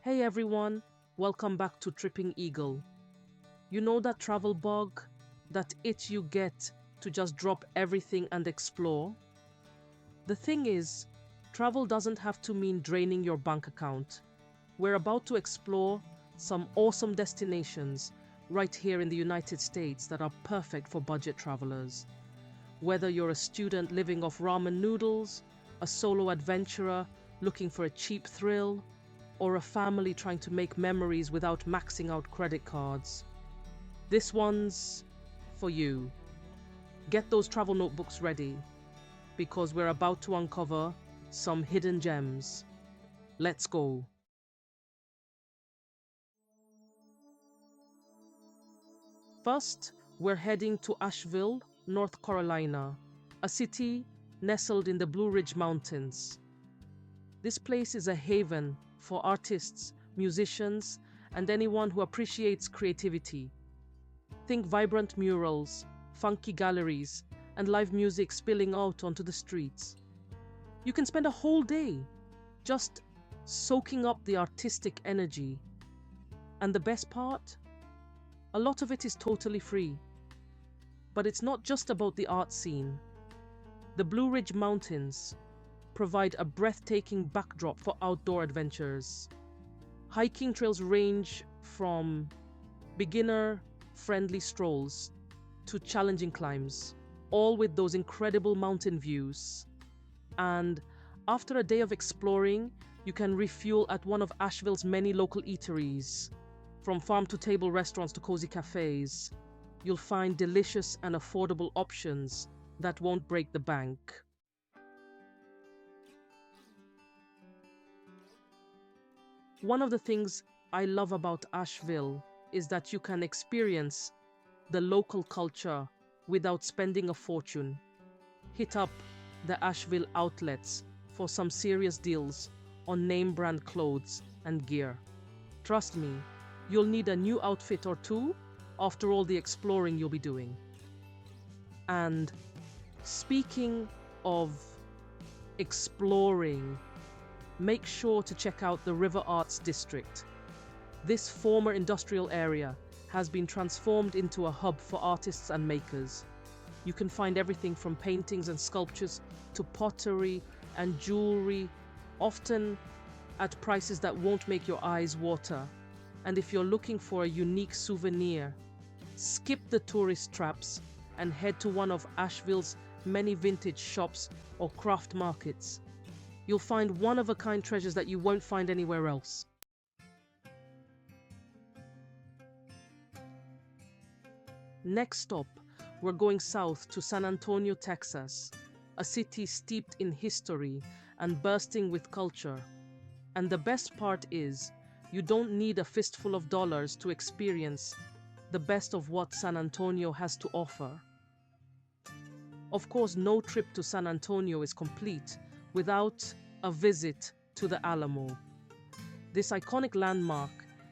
Hey everyone, welcome back to Tripping Eagle. You know that travel bug? That itch you get to just drop everything and explore? The thing is, travel doesn't have to mean draining your bank account. We're about to explore some awesome destinations right here in the United States that are perfect for budget travelers. Whether you're a student living off ramen noodles, a solo adventurer looking for a cheap thrill, or a family trying to make memories without maxing out credit cards, this one's for you. Get those travel notebooks ready because we're about to uncover some hidden gems. Let's go. First, we're heading to Asheville, North Carolina, a city nestled in the Blue Ridge Mountains. This place is a haven for artists, musicians, and anyone who appreciates creativity. Think vibrant murals, funky galleries, and live music spilling out onto the streets. You can spend a whole day just soaking up the artistic energy. And the best part? A lot of it is totally free. But it's not just about the art scene. The Blue Ridge Mountains provide a breathtaking backdrop for outdoor adventures. Hiking trails range from beginner-friendly strolls to challenging climbs, all with those incredible mountain views. And after a day of exploring, you can refuel at one of Asheville's many local eateries. From farm-to-table restaurants to cozy cafes, you'll find delicious and affordable options that won't break the bank. One of the things I love about Asheville is that you can experience the local culture without spending a fortune. Hit up the Asheville outlets for some serious deals on name brand clothes and gear. Trust me, you'll need a new outfit or two after all the exploring you'll be doing. And speaking of exploring, make sure to check out the River Arts District. This former industrial area has been transformed into a hub for artists and makers. You can find everything from paintings and sculptures to pottery and jewelry, often at prices that won't make your eyes water. And if you're looking for a unique souvenir, skip the tourist traps and head to one of Asheville's many vintage shops or craft markets. You'll find one-of-a-kind treasures that you won't find anywhere else. Next stop, we're going south to San Antonio, Texas, a city steeped in history and bursting with culture. And the best part is, you don't need a fistful of dollars to experience the best of what San Antonio has to offer. Of course, no trip to San Antonio is complete without a visit to the Alamo. This iconic landmark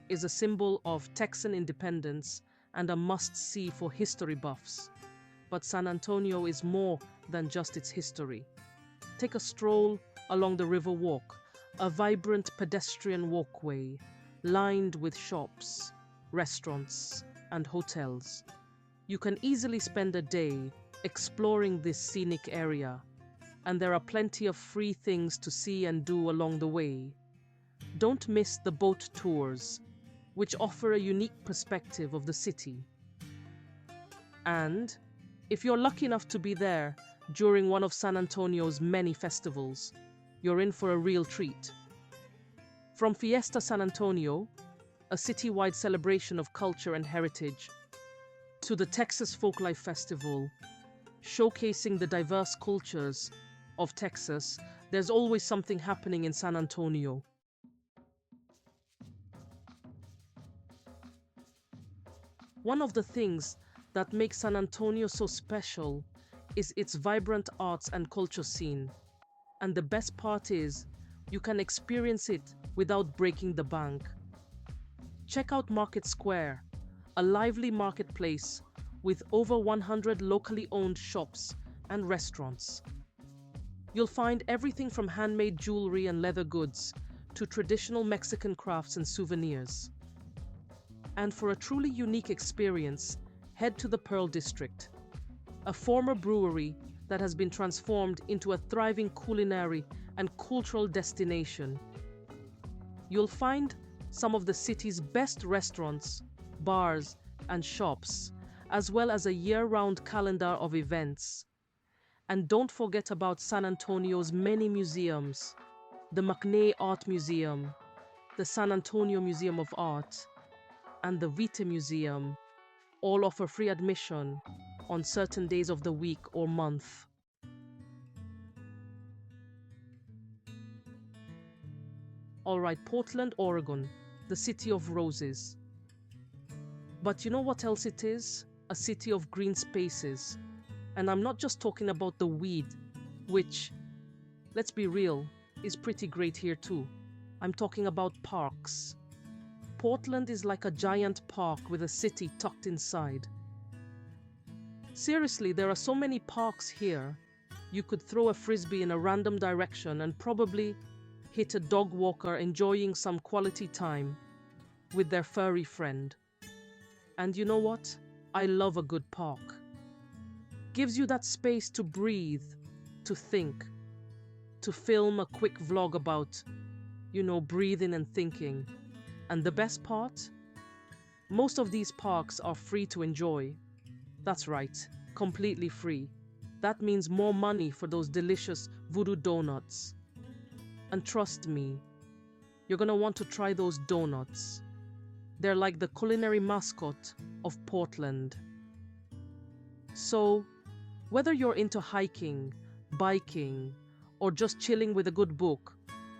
is a symbol of Texan independence and a must-see for history buffs. But San Antonio is more than just its history. Take a stroll along the River Walk, a vibrant pedestrian walkway lined with shops, restaurants, and hotels. You can easily spend a day exploring this scenic area, and there are plenty of free things to see and do along the way. Don't miss the boat tours, which offer a unique perspective of the city. And if you're lucky enough to be there during one of San Antonio's many festivals, you're in for a real treat. From Fiesta San Antonio, a citywide celebration of culture and heritage, to the Texas Folklife Festival, showcasing the diverse cultures of Texas, there's always something happening in San Antonio. One of the things that makes San Antonio so special is its vibrant arts and culture scene. And the best part is, you can experience it without breaking the bank. Check out Market Square, a lively marketplace with over 100 locally owned shops and restaurants. You'll find everything from handmade jewelry and leather goods to traditional Mexican crafts and souvenirs. And for a truly unique experience, head to the Pearl District, a former brewery that has been transformed into a thriving culinary and cultural destination. You'll find some of the city's best restaurants, bars, and shops, as well as a year-round calendar of events. And don't forget about San Antonio's many museums: the McNay Art Museum, the San Antonio Museum of Art, and the Vita Museum. All offer free admission on certain days of the week or month. All right, Portland, Oregon, the city of roses. But you know what else it is? A city of green spaces. And I'm not just talking about the weed, which, let's be real, is pretty great here too. I'm talking about parks. Portland is like a giant park with a city tucked inside. Seriously, there are so many parks here. You could throw a frisbee in a random direction and probably hit a dog walker enjoying some quality time with their furry friend. And you know what? I love a good park. Gives you that space to breathe, to think, to film a quick vlog about, breathing and thinking. And the best part? Most of these parks are free to enjoy. That's right, completely free. That means more money for those delicious voodoo donuts. And trust me, you're gonna want to try those donuts. They're like the culinary mascot of Portland. So, whether you're into hiking, biking, or just chilling with a good book,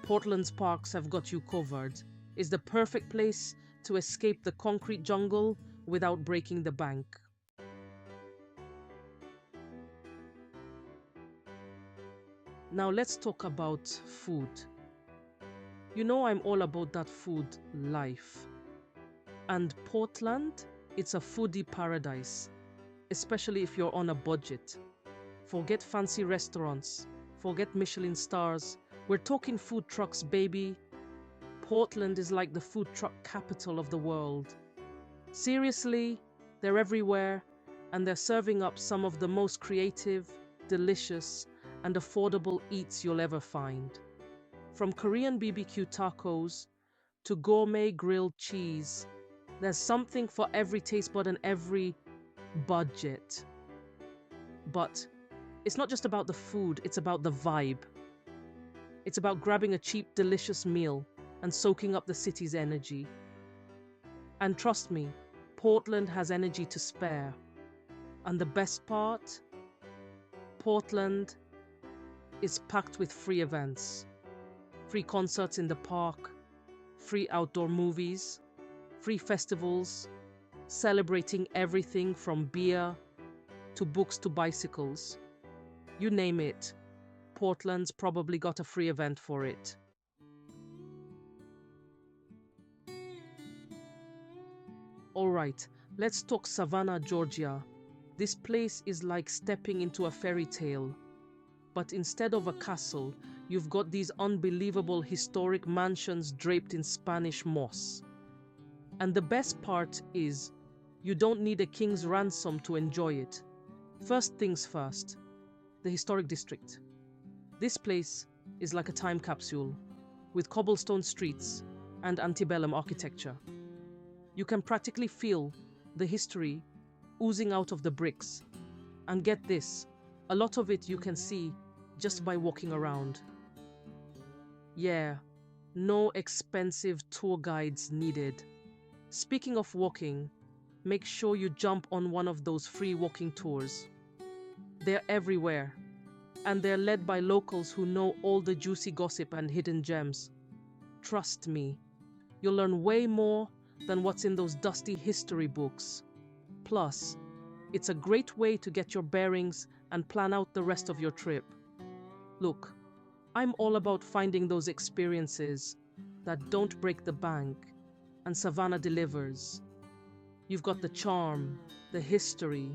Portland's parks have got you covered. It's the perfect place to escape the concrete jungle without breaking the bank. Now let's talk about food. You know I'm all about that food life. And Portland, it's a foodie paradise, especially if you're on a budget. Forget fancy restaurants, forget Michelin stars. We're talking food trucks, baby. Portland is like the food truck capital of the world. Seriously, they're everywhere, and they're serving up some of the most creative, delicious, and affordable eats you'll ever find. From Korean BBQ tacos to gourmet grilled cheese, there's something for every taste bud and every budget. But it's not just about the food, it's about the vibe. It's about grabbing a cheap, delicious meal and soaking up the city's energy. And trust me, Portland has energy to spare. And the best part? Portland is packed with free events. Free concerts in the park, free outdoor movies, free festivals, celebrating everything from beer to books to bicycles. You name it, Portland's probably got a free event for it. Alright, let's talk Savannah, Georgia. This place is like stepping into a fairy tale. But instead of a castle, you've got these unbelievable historic mansions draped in Spanish moss. And the best part is, you don't need a king's ransom to enjoy it. First things first, the historic district. This place is like a time capsule, with cobblestone streets and antebellum architecture. You can practically feel the history oozing out of the bricks. And get this, a lot of it you can see just by walking around. Yeah, no expensive tour guides needed. Speaking of walking, make sure you jump on one of those free walking tours. They're everywhere, and they're led by locals who know all the juicy gossip and hidden gems. Trust me, you'll learn way more than what's in those dusty history books. Plus, it's a great way to get your bearings and plan out the rest of your trip. Look, I'm all about finding those experiences that don't break the bank, and Savannah delivers. You've got the charm, the history,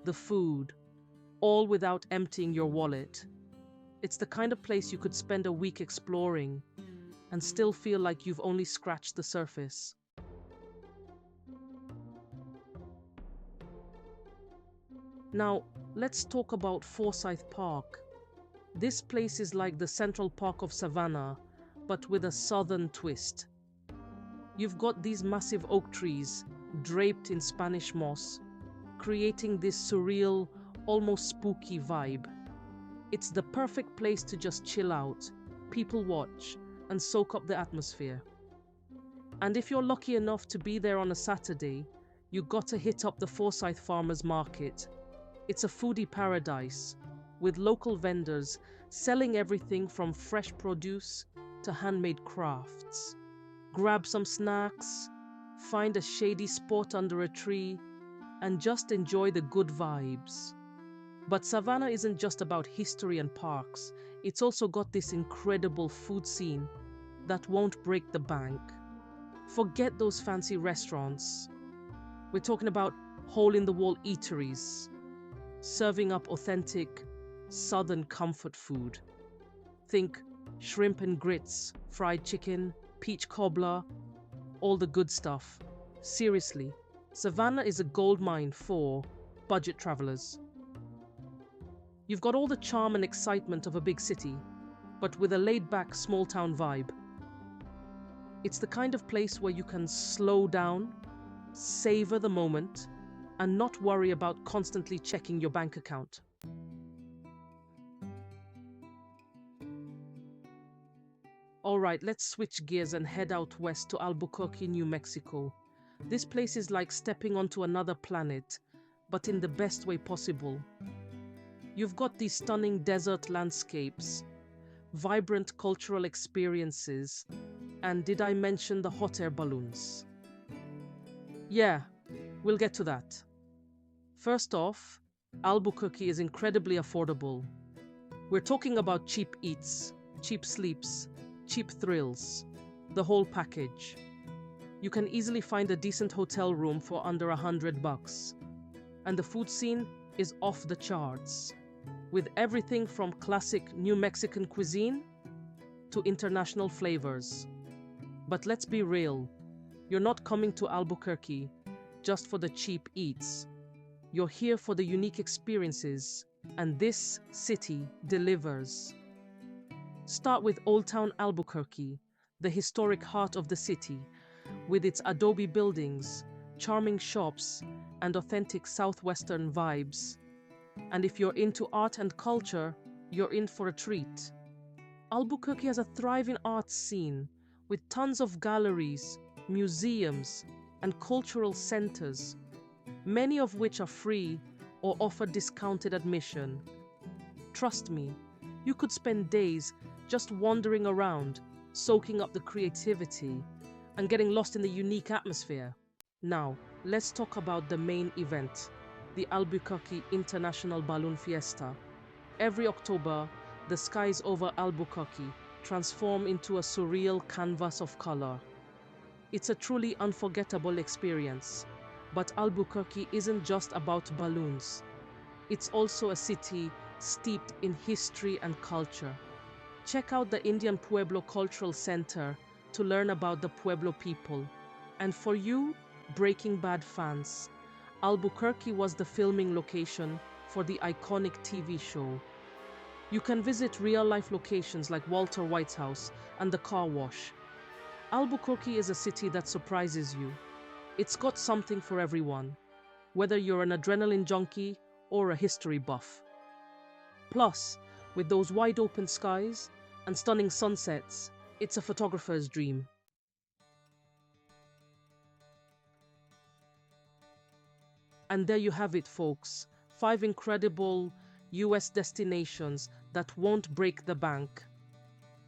the food, all without emptying your wallet. It's the kind of place you could spend a week exploring, and still feel like you've only scratched the surface. Now, let's talk about Forsyth Park. This place is like the Central Park of Savannah, but with a southern twist. You've got these massive oak trees draped in Spanish moss, creating this surreal, almost spooky vibe. It's the perfect place to just chill out, people watch, and soak up the atmosphere. And if you're lucky enough to be there on a Saturday, you got to hit up the Forsyth Farmers Market. It's a foodie paradise, with local vendors selling everything from fresh produce to handmade crafts. Grab some snacks, find a shady spot under a tree, and just enjoy the good vibes. But Savannah isn't just about history and parks, it's also got this incredible food scene that won't break the bank. Forget those fancy restaurants. We're talking about hole-in-the-wall eateries, serving up authentic southern comfort food. Think shrimp and grits, fried chicken, peach cobbler, all the good stuff. Seriously, Savannah is a goldmine for budget travelers. You've got all the charm and excitement of a big city, but with a laid-back small-town vibe. It's the kind of place where you can slow down, savor the moment, and not worry about constantly checking your bank account. All right, let's switch gears and head out west to Albuquerque, New Mexico. This place is like stepping onto another planet, but in the best way possible. You've got these stunning desert landscapes, vibrant cultural experiences, and did I mention the hot air balloons? Yeah, we'll get to that. First off, Albuquerque is incredibly affordable. We're talking about cheap eats, cheap sleeps, cheap thrills, the whole package. You can easily find a decent hotel room for under $100. And the food scene is off the charts, with everything from classic New Mexican cuisine to international flavors. But let's be real, you're not coming to Albuquerque just for the cheap eats. You're here for the unique experiences, and this city delivers. Start with Old Town Albuquerque, the historic heart of the city, with its adobe buildings, charming shops, and authentic southwestern vibes. And if you're into art and culture, you're in for a treat. Albuquerque has a thriving arts scene with tons of galleries, museums, and cultural centers, many of which are free or offer discounted admission. Trust me, you could spend days just wandering around, soaking up the creativity, and getting lost in the unique atmosphere. Now, let's talk about the main event, the Albuquerque International Balloon Fiesta. Every October, the skies over Albuquerque transform into a surreal canvas of color. It's a truly unforgettable experience. But Albuquerque isn't just about balloons. It's also a city steeped in history and culture. Check out the Indian Pueblo Cultural Center to learn about the Pueblo people. And for you, Breaking Bad fans, Albuquerque was the filming location for the iconic TV show. You can visit real-life locations like Walter White's house and the car wash. Albuquerque is a city that surprises you. It's got something for everyone, whether you're an adrenaline junkie or a history buff. Plus, with those wide-open skies and stunning sunsets, it's a photographer's dream. And there you have it, folks. 5 incredible US destinations that won't break the bank.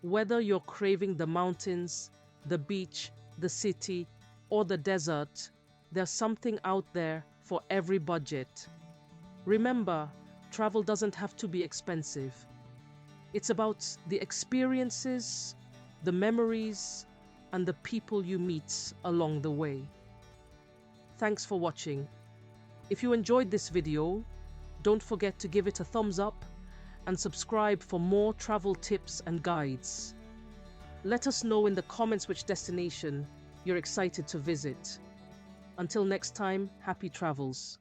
Whether you're craving the mountains, the beach, the city, or the desert, there's something out there for every budget. Remember, travel doesn't have to be expensive. It's about the experiences, the memories, and the people you meet along the way. Thanks for watching. If you enjoyed this video, don't forget to give it a thumbs up and subscribe for more travel tips and guides. Let us know in the comments which destination you're excited to visit. Until next time, happy travels.